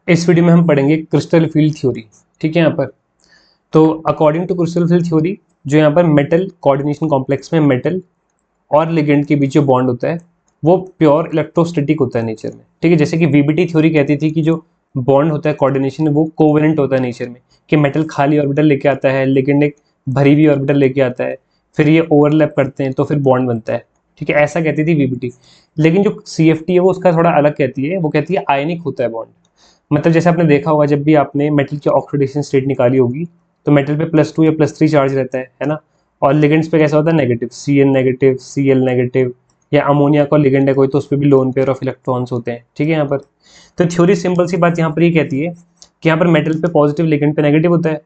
इस वीडियो में हम पढ़ेंगे क्रिस्टल फील्ड थ्योरी। ठीक है, यहाँ पर तो according to crystal field theory जो यहाँ पर मेटल कोऑर्डिनेशन कॉम्प्लेक्स में मेटल और लिगेंड के बीच जो बॉन्ड होता है वो प्योर इलेक्ट्रोस्टैटिक होता है नेचर में। ठीक है, जैसे कि वीबीटी थ्योरी कहती थी कि जो बॉन्ड होता है कोऑर्डिनेशन वो कोवेलेंट होता है नेचर में, कि मेटल खाली ऑर्बिटल लेके आता है, लिगेंड एक भरी हुई ऑर्बिटल लेके आता है, फिर ये ओवरलैप करते हैं तो फिर बॉन्ड बनता है। ठीक है, ऐसा कहती थी वीबीटी। लेकिन जो सीएफटी है वो उसका थोड़ा अलग कहती है, वो कहती है आयनिक होता है बॉन्ड। मतलब जैसे आपने देखा होगा जब भी आपने मेटल की ऑक्सीडेशन स्टेट निकाली होगी तो मेटल पे +2 या +3 चार्ज रहता है ना। और लिगेंड्स पे कैसा होता है negative, Cn negative, Cl negative, या अमोनिया का लिगेंड है कोई तो उस पर भी लोन पेयर ऑफ इलेक्ट्रॉन्स होते हैं। ठीक है, यहाँ पर तो थ्योरी सिंपल सी बात यहाँ पर ये कहती है कि यहाँ पर मेटल पे पॉजिटिव, लिगेंड पे नेगेटिव होता है।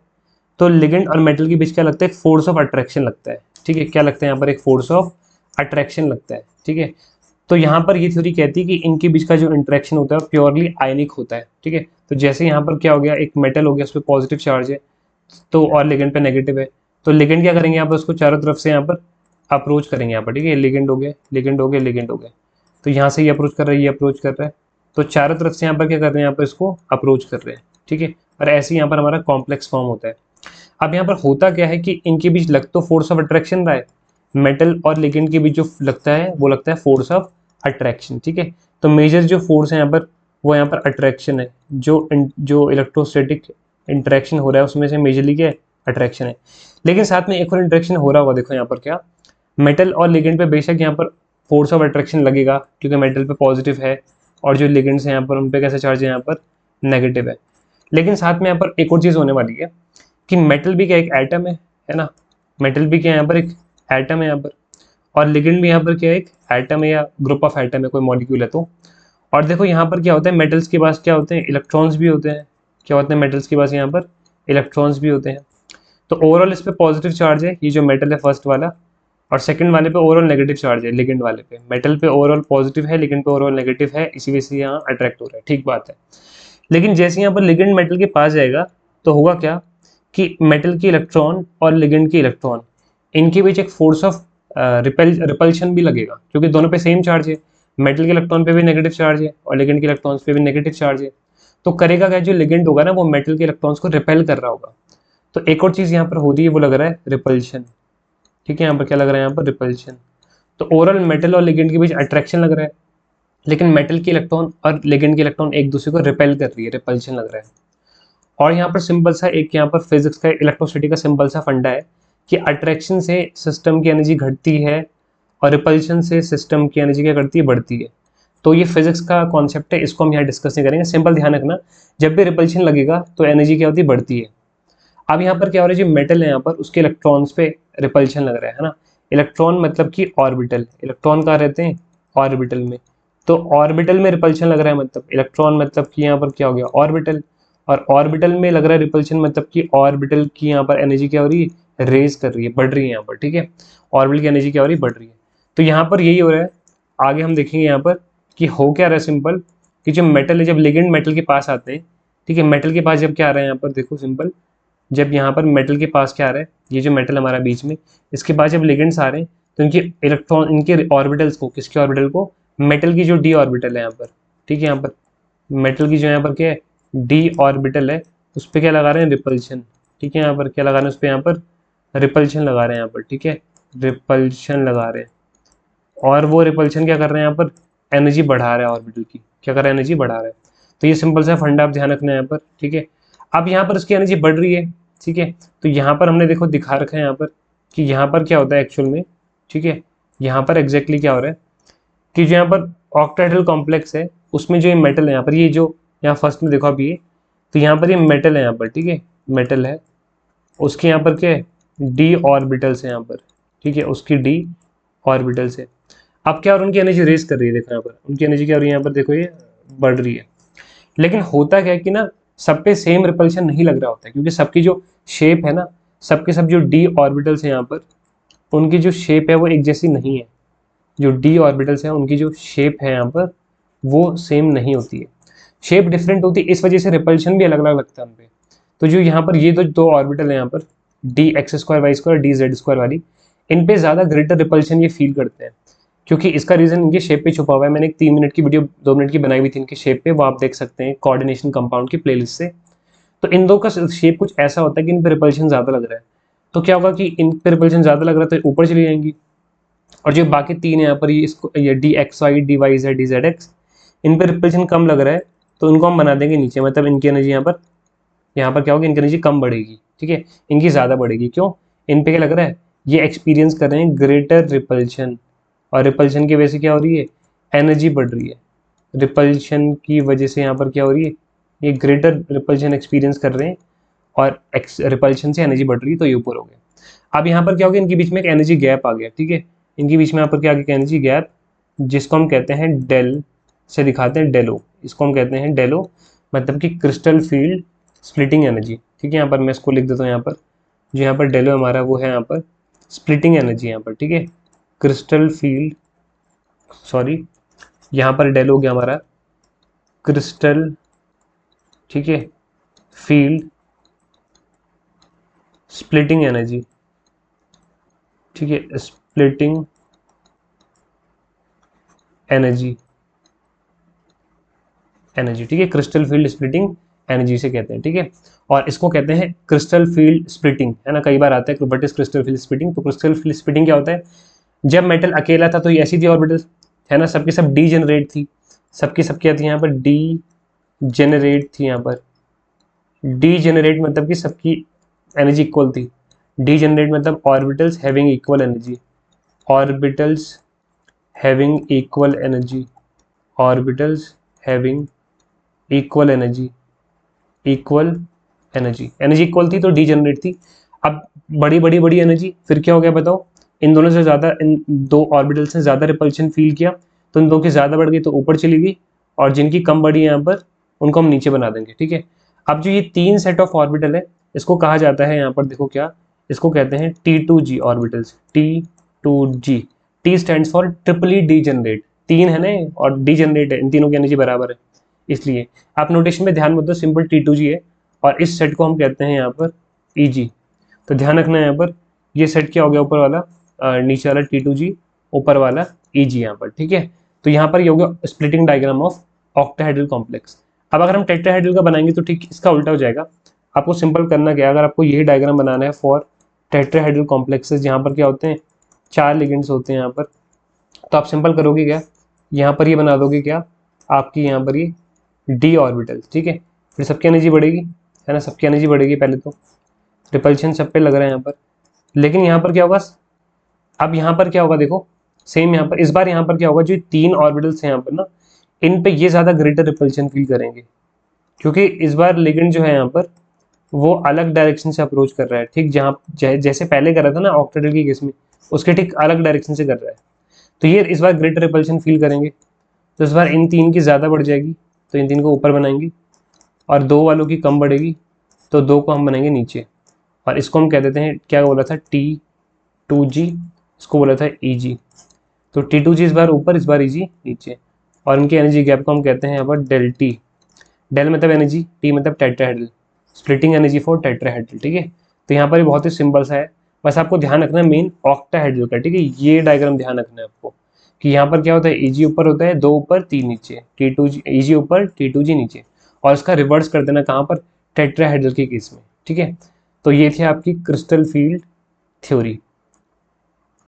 तो लिगेंड और मेटल के बीच क्या लगता है, एक फोर्स ऑफ अट्रैक्शन लगता है। ठीक है, क्या लगता है यहाँ पर, एक फोर्स ऑफ अट्रैक्शन लगता है। ठीक है, तो यहाँ पर ये थ्योरी कहती है कि इनके बीच का जो इंटरेक्शन होता है वो प्योरली आयनिक होता है। ठीक है, तो जैसे यहाँ पर क्या हो गया, एक मेटल हो गया, उस पर पॉजिटिव चार्ज है तो और लिगेंड पे नेगेटिव है, तो लिगेंड क्या करेंगे यहाँ पर, उसको चारों तरफ से यहाँ पर अप्रोच करेंगे यहाँ पर। ठीक है, लिगेंड हो गए, लिगेंड हो गए, लिगेंड हो गए, तो यहाँ से ये अप्रोच कर रहा है, ये अप्रोच कर रहा है, तो चारों तरफ से यहाँ पर क्या कर रहे हैं, यहाँ पर इसको अप्रोच कर रहे हैं। ठीक है, और ऐसे यहाँ पर हमारा कॉम्प्लेक्स फॉर्म होता है। अब यहाँ पर होता क्या है कि इनके बीच लग तो फोर्स ऑफ अट्रैक्शन रहा है, मेटल और लिगेंड के बीच जो लगता है वो लगता है फोर्स ऑफ अट्रैक्शन। ठीक है, तो मेजर जो फोर्स है यहाँ पर वो यहाँ पर अट्रैक्शन है। जो इलेक्ट्रोस्टैटिक इंटरेक्शन हो रहा है उसमें से मेजरली क्या है, अट्रैक्शन है। लेकिन साथ में एक और इंटरेक्शन हो रहा होगा, देखो यहाँ पर क्या, मेटल और लिगेंड पे बेशक यहाँ पर फोर्स ऑफ अट्रैक्शन लगेगा क्योंकि मेटल पे पॉजिटिव है और जो लिगेंड्स हैं यहाँ पर उन पे कैसा चार्ज है, यहाँ पर नेगेटिव है। लेकिन साथ में यहाँ पर एक और चीज़ होने वाली है कि मेटल भी क्या एक एटम है ना। मेटल भी क्या यहाँ पर एक एटम है यहाँ पर, और लिगेंड भी यहाँ पर क्या है, एक एटम है या ग्रुप ऑफ एटम है, कोई मॉलिक्यूल है तो। और देखो यहाँ पर क्या होता है, मेटल्स के पास क्या होते हैं, इलेक्ट्रॉन्स भी होते हैं। क्या होते हैं मेटल्स के पास यहाँ पर, इलेक्ट्रॉन्स भी होते हैं। तो ओवरऑल इस पे पॉजिटिव चार्ज है, ये जो मेटल है फर्स्ट वाला, और सेकंड वाले पे ओवरऑल नेगेटिव चार्ज है, लिगेंड वाले पे। मेटल पे ओवरऑल पॉजिटिव है, लिगेंड पे ओवरऑल नेगेटिव है, इसी वजह से यहाँ अट्रैक्ट हो रहा है। ठीक बात है। लेकिन जैसे यहाँ पर लिगेंड मेटल के पास जाएगा तो होगा क्या कि मेटल की इलेक्ट्रॉन और लिगेंड की इलेक्ट्रॉन इनके बीच एक फोर्स ऑफ रिपल्शन भी लगेगा, क्योंकि दोनों पे सेम चार्ज है। मेटल के इलेक्ट्रॉन पे भी नेगेटिव चार्ज है और लिगेंड के इलेक्ट्रॉन्स पे भी नेगेटिव चार्ज है। तो करेगा क्या, जो लिगेंड होगा ना वो मेटल के इलेक्ट्रॉन्स को रिपेल कर रहा होगा। तो एक और चीज यहाँ पर हो रही है, वो लग रहा है रिपल्शन। ठीक है, यहाँ पर क्या लग रहा है, यहाँ पर रिपल्शन। तो ओवरऑल मेटल और लिगेंड के बीच अट्रैक्शन लग रहा है, लेकिन मेटल के इलेक्ट्रॉन और लिगेंड के इलेक्ट्रॉन एक दूसरे को रिपेल कर रही है, रिपल्शन लग रहा है। और यहाँ पर सिंपल सा एक यहाँ पर फिजिक्स का, इलेक्ट्रोसिटी का सिंपल सा फंडा है कि अट्रैक्शन से सिस्टम की एनर्जी घटती है और रिपल्शन से सिस्टम की एनर्जी क्या करती है, बढ़ती है। तो ये फिजिक्स का कॉन्सेप्ट है, इसको हम यहाँ डिस्कस नहीं करेंगे। सिंपल ध्यान रखना, जब भी रिपल्शन लगेगा तो एनर्जी क्या होती है, बढ़ती है। अब यहाँ पर क्या हो रहा है, जो मेटल है यहाँ पर उसके इलेक्ट्रॉन्स पे रिपल्शन लग रहा है ना। इलेक्ट्रॉन मतलब कि ऑर्बिटल, इलेक्ट्रॉन कहाँ रहते हैं, ऑर्बिटल में। तो ऑर्बिटल में रिपल्शन लग रहा है, मतलब इलेक्ट्रॉन मतलब कि यहाँ पर क्या हो गया, ऑर्बिटल। और ऑर्बिटल में लग रहा है रिपल्शन, मतलब कि ऑर्बिटल की यहाँ पर एनर्जी क्या हो रही है, रेज कर रही है, बढ़ रही है यहाँ पर। ठीक है, ऑर्बिटल की एनर्जी क्या हो रही है, बढ़ रही है। तो यहाँ पर यही हो रहा है। आगे हम देखेंगे यहाँ पर कि हो क्या रहा है, सिंपल कि जो मेटल है, जब लिगेंड मेटल के पास आते हैं, ठीक है, मेटल के पास जब क्या आ रहा है यहाँ पर, देखो सिंपल, जब यहाँ पर मेटल के पास क्या आ रहा है, ये जो मेटल हमारा बीच में, इसके पास जब लिगेंड्स आ रहे हैं तो इनके इलेक्ट्रॉन, इनके ऑर्बिटल्स को, किसके ऑर्बिटल को, मेटल की जो डी ऑर्बिटल है यहाँ पर, ठीक है, यहाँ पर मेटल की जो यहाँ पर क्या है, डी ऑर्बिटल है, उस पर क्या लगा रहे हैं, रिपल्शन। ठीक है, यहाँ पर क्या लगा रहे हैं, उस पर यहाँ पर रिपल्शन लगा रहे हैं यहाँ पर। ठीक है, रिपल्शन लगा रहे हैं, और वो रिपल्शन क्या कर रहे हैं यहाँ पर, एनर्जी बढ़ा रहा है ऑर्बिटल की, क्या कर रहा है, एनर्जी बढ़ा रहा है। तो ये सिंपल सा फंडा आप ध्यान रखना है यहाँ पर। ठीक है, अब यहाँ पर उसकी एनर्जी बढ़ रही है। ठीक है, तो यहाँ पर हमने देखो दिखा रखा है यहाँ पर कि यहाँ पर क्या होता है एक्चुअल में। ठीक है, यहाँ पर एग्जैक्टली क्या हो रहा है कि जो यहाँ पर ऑक्टाहेड्रल कॉम्प्लेक्स है उसमें जो ये मेटल है यहाँ पर, ये जो यहाँ फर्स्ट में देखो आप ये, तो यहाँ पर ये मेटल है यहाँ पर। ठीक है, मेटल है, उसके यहाँ पर क्या है, डी ऑर्बिटल्स है यहाँ पर। ठीक है, उसकी डी ऑर्बिटल्स है। अब क्या, और उनकी एनर्जी रेस कर रही है, देखो यहाँ पर उनकी एनर्जी क्या हो रही है, यहाँ पर देखो ये बढ़ रही है। लेकिन होता क्या है कि ना, सब पे सेम रिपल्शन नहीं लग रहा होता है, क्योंकि सबकी जो शेप है ना, सबके सब जो डी ऑर्बिटल्स हैं यहाँ पर, उनकी जो शेप है वो एक जैसी नहीं है। जो डी ऑर्बिटल्स हैं उनकी जो शेप है यहाँ पर वो सेम नहीं होती है, शेप डिफरेंट होती है, इस वजह से रिपल्शन भी अलग अलग लगता है उन पे। तो जो यहाँ पर ये दो ऑर्बिटल है यहाँ पर, d x square y square, d z square वाली, इन पे ज़्यादा ग्रेटर रिपल्शन ये फील करते हैं। क्योंकि इसका रीज़न इनके शेप पे छुपा हुआ है। मैंने एक 3 मिनट की वीडियो 2 मिनट की बनाई हुई थी इनके शेप पे, वो आप देख सकते हैं कोऑर्डिनेशन कंपाउंड की प्लेलिस्ट से। तो इन दो का शेप कुछ ऐसा होता है कि इन पे रिपल्शन ज़्यादा लग रहा है, तो क्या होगा कि इन पे रिपल्शन ज़्यादा लग रहा है तो ऊपर चली जाएंगी, और जो बाकी तीन यहाँ पर ये D X Y D Y Z D Z X, इन पे रिपल्शन कम लग रहा है तो इनको हम बना देंगे नीचे, मतलब इनकी एनर्जी यहाँ पर क्या होगी, इनकी एनर्जी कम बढ़ेगी, ठीक है, इनकी ज़्यादा बढ़ेगी। क्यों? इन पे क्या लग रहा है, ये एक्सपीरियंस कर रहे हैं ग्रेटर रिपल्शन, और रिपल्शन की वजह से क्या हो रही है, एनर्जी बढ़ रही है। रिपल्शन की वजह से यहाँ पर क्या हो रही है, ये ग्रेटर रिपल्शन एक्सपीरियंस कर रहे हैं और रिपल्शन से एनर्जी बढ़ रही है, तो ये ऊपर हो गया। अब यहाँ पर क्या हो गया, इनके बीच में एक एनर्जी गैप आ गया, ठीक है, इनके बीच में यहाँ पर क्या आ गया, एनर्जी गैप, जिसको हम कहते हैं डेल से दिखाते हैं डेलो, इसको हम कहते हैं डेलो, मतलब कि क्रिस्टल फील्ड स्प्लिटिंग एनर्जी, ठीक है। यहाँ पर मैं इसको लिख देता हूँ, यहाँ पर जो यहाँ पर डेलो हमारा वो है यहाँ पर स्प्लिटिंग एनर्जी यहाँ पर, ठीक है, क्रिस्टल फील्ड, सॉरी यहाँ पर डेल हो गया हमारा क्रिस्टल, ठीक है, फील्ड स्प्लिटिंग एनर्जी, ठीक है, स्प्लिटिंग एनर्जी, एनर्जी, ठीक है, क्रिस्टल फील्ड स्प्लिटिंग एनर्जी से कहते हैं, ठीक है। और इसको कहते हैं क्रिस्टल फील्ड स्प्लिटिंग, है ना, कई बार आता है what is crystal field splitting. तो क्रिस्टल फील्ड स्प्लिटिंग क्या होता है, जब मेटल अकेला था तो ये ऐसी थी ऑर्बिटल, है ना, सबकी सब डी जनरेट थी, सबकी सब क्या थी यहाँ पर, डी जनरेट थी यहाँ पर, डी जनरेट मतलब कि सबकी एनर्जी इक्वल थी, डी जनरेट मतलब orbitals having equal energy, orbitals having equal energy, orbitals having equal energy, equal energy, energy equal थी तो डी जनरेट थी। अब बड़ी बड़ी बड़ी एनर्जी, फिर क्या हो गया बताओ, इन दोनों से ज़्यादा, इन दो ऑर्बिटल से ज़्यादा रिपल्शन फील किया तो इन दोनों की ज़्यादा बढ़ गई तो ऊपर चली गई, और जिनकी कम बढ़ी यहाँ पर उनको हम नीचे बना देंगे, ठीक है। अब जो ये तीन सेट ऑफ ऑर्बिटल है, इसको कहा जाता है यहाँ पर देखो क्या, इसको कहते हैं T2G orbitals, T2G, T stands for triply degenerate, तीन है ना और डी जनरेट है, इन तीनों की एनर्जी बराबर है, इसलिए आप नोटेशन में ध्यान मत दो, सिंपल T2G है, और इस सेट को हम कहते हैं यहाँ पर EG। तो ध्यान रखना है यहाँ पर, ये सेट क्या हो गया ऊपर वाला, नीचे वाला T2G, ऊपर वाला EG यहाँ पर, ठीक है। तो यहाँ पर ये हो गया splitting diagram of octahedral complex. अब अगर हम टेट्राहेड्रल का बनाएंगे तो ठीक इसका उल्टा हो जाएगा। आपको सिंपल करना क्या है, अगर आपको यही डायग्राम बनाना है फॉर टेट्राहेड्रल कॉम्प्लेक्सेस, यहाँ पर क्या होते हैं, 4 लिगेंड्स होते हैं यहाँ पर, तो आप सिंपल करोगे क्या, यहाँ पर ये बना दोगे क्या, आपकी यहाँ पर ये डी ऑर्बिटल, ठीक है, फिर सबकी एनर्जी बढ़ेगी, है ना, सबकी एनर्जी बढ़ेगी, पहले तो रिपल्शन सब पे लग रहा है यहाँ पर, लेकिन यहाँ पर क्या होगा, अब यहाँ पर क्या होगा देखो, सेम यहाँ पर इस बार यहाँ पर क्या होगा, जो तीन ऑर्बिटल्स हैं यहाँ पर ना, इन पे ये ज़्यादा ग्रेटर रिपल्शन फील करेंगे, क्योंकि इस बार लिगेंड जो है यहाँ पर वो अलग डायरेक्शन से अप्रोच कर रहा है, ठीक, जहाँ जैसे पहले कर रहा था ना ऑक्टाहेड्रल की केस में, उसके ठीक अलग डायरेक्शन से कर रहा है, तो ये इस बार ग्रेटर रिपल्शन फील करेंगे, तो इस बार इन तीन की ज़्यादा बढ़ जाएगी, तो इन तीन को ऊपर बनाएंगे, और दो वालों की कम बढ़ेगी तो दो को हम बनाएंगे नीचे, और इसको हम कह देते हैं, क्या बोला था, T2G, इसको बोला था EG। तो T2G इस बार ऊपर, इस बार EG नीचे, और इनकी एनर्जी गैप को हम कहते हैं यहाँ पर डेल T, डेल मतलब एनर्जी, टी मतलब tetrahedral, splitting energy for tetrahedral, ठीक है। तो यहाँ पर बहुत ही सिंपल सा है, बस आपको ध्यान रखना है मेन ऑक्टाहेड्रल का, ठीक है, ये डायग्राम ध्यान रखना है आपको कि यहाँ पर क्या होता है, EG ऊपर होता है, दो ऊपर तीन नीचे, T2G EG ऊपर T2G नीचे, और इसका रिवर्स कर देना कहाँ पर, टेट्राहेड्रल के केस में, ठीक है। तो ये थी आपकी क्रिस्टल फील्ड थ्योरी।